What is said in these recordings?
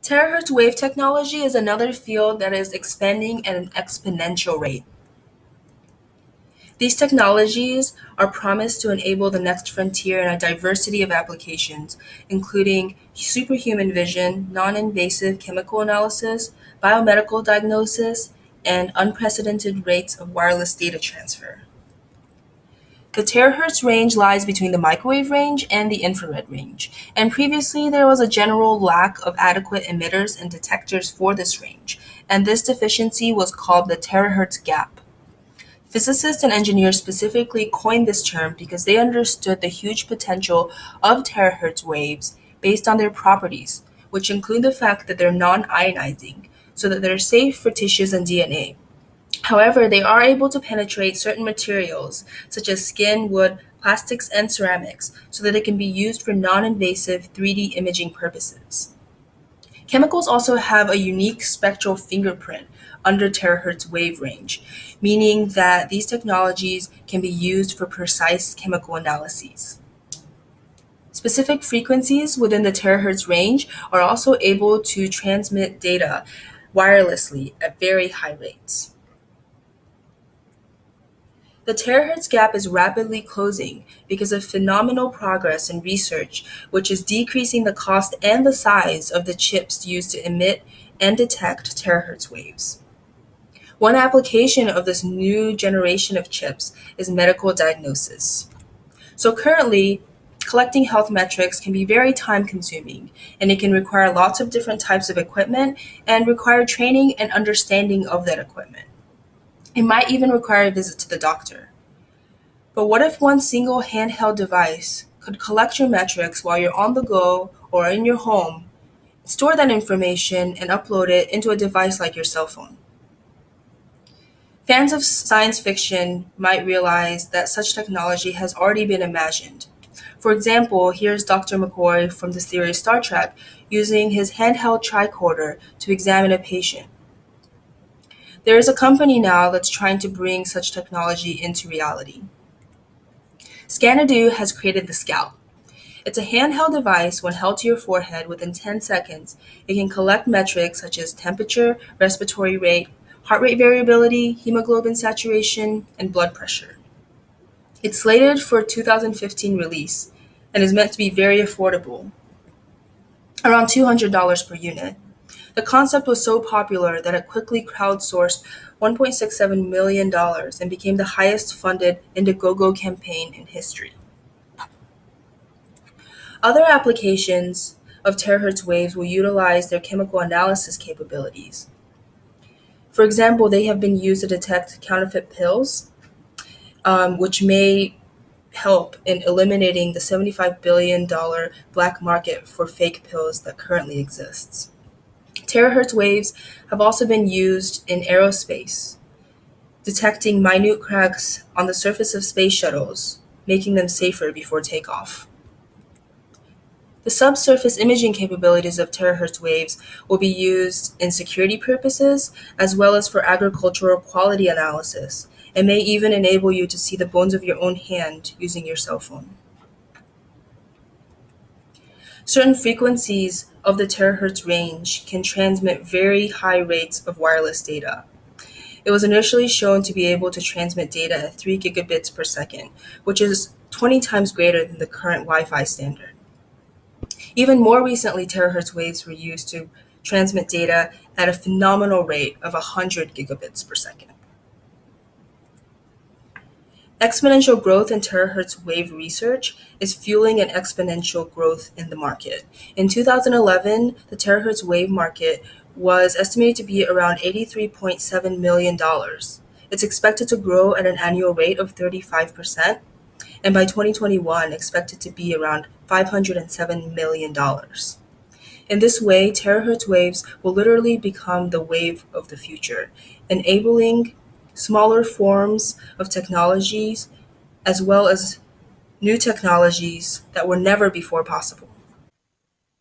Terahertz wave technology is another field that is expanding at an exponential rate. These technologies are promised to enable the next frontier in a diversity of applications, including superhuman vision, non-invasive chemical analysis, biomedical diagnosis, and unprecedented rates of wireless data transfer. The terahertz range lies between the microwave range and the infrared range, and previously there was a general lack of adequate emitters and detectors for this range, and this deficiency was called the terahertz gap. Physicists and engineers specifically coined this term because they understood the huge potential of terahertz waves based on their properties, which include the fact that they're non-ionizing, so that they're safe for tissues and DNA. However, they are able to penetrate certain materials, such as skin, wood, plastics, and ceramics, so that they can be used for non-invasive 3D imaging purposes. Chemicals also have a unique spectral fingerprint under terahertz wave range, meaning that these technologies can be used for precise chemical analyses. Specific frequencies within the terahertz range are also able to transmit data wirelessly at very high rates. The terahertz gap is rapidly closing because of phenomenal progress in research, which is decreasing the cost and the size of the chips used to emit and detect terahertz waves. One application of this new generation of chips is medical diagnosis. So currently, collecting health metrics can be very time consuming, and it can require lots of different types of equipment and require training and understanding of that equipment. It might even require a visit to the doctor. But what if one single handheld device could collect your metrics while you're on the go or in your home, store that information, and upload it into a device like your cell phone? Fans of science fiction might realize that such technology has already been imagined. For example, here's Dr. McCoy from the series Star Trek using his handheld tricorder to examine a patient. There is a company now that's trying to bring such technology into reality. Scanadu has created the Scout. It's a handheld device. When held to your forehead within 10 seconds, it can collect metrics such as temperature, respiratory rate, heart rate variability, hemoglobin saturation, and blood pressure. It's slated for a 2015 release and is meant to be very affordable, around $200 per unit. The concept was so popular that it quickly crowdsourced $1.67 million and became the highest funded Indiegogo campaign in history. Other applications of terahertz waves will utilize their chemical analysis capabilities. For example, they have been used to detect counterfeit pills, which may help in eliminating the $75 billion black market for fake pills that currently exists. Terahertz waves have also been used in aerospace, detecting minute cracks on the surface of space shuttles, making them safer before takeoff. The subsurface imaging capabilities of terahertz waves will be used in security purposes as well as for agricultural quality analysis, and may even enable you to see the bones of your own hand using your cell phone. Certain frequencies of the terahertz range can transmit very high rates of wireless data. It was initially shown to be able to transmit data at 3 gigabits per second, which is 20 times greater than the current Wi-Fi standard. Even more recently, terahertz waves were used to transmit data at a phenomenal rate of 100 gigabits per second. Exponential growth in terahertz wave research is fueling an exponential growth in the market. In 2011, the terahertz wave market was estimated to be around $83.7 million. It's expected to grow at an annual rate of 35%, and by 2021 expected to be around $507 million. In this way, terahertz waves will literally become the wave of the future, enabling smaller forms of technologies as well as new technologies that were never before possible.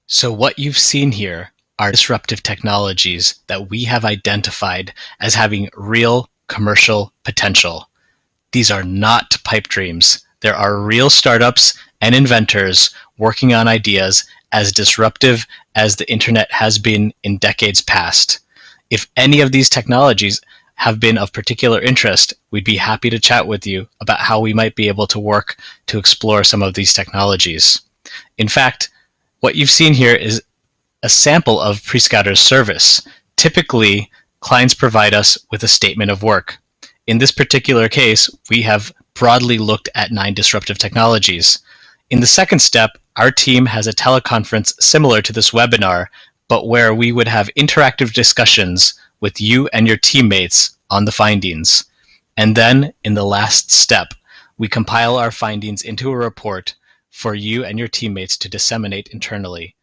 So what you've seen here are disruptive technologies that we have identified as having real commercial potential. These are not pipe dreams. There are real startups and inventors working on ideas as disruptive as the internet has been in decades past. If any of these technologies have been of particular interest, we'd be happy to chat with you about how we might be able to work to explore some of these technologies. In fact, what you've seen here is a sample of Prescouter's service. Typically, clients provide us with a statement of work. In this particular case, we have broadly looked at 9 disruptive technologies. In the second step, our team has a teleconference similar to this webinar, but where we would have interactive discussions with you and your teammates on the findings. And then, in the last step, we compile our findings into a report for you and your teammates to disseminate internally.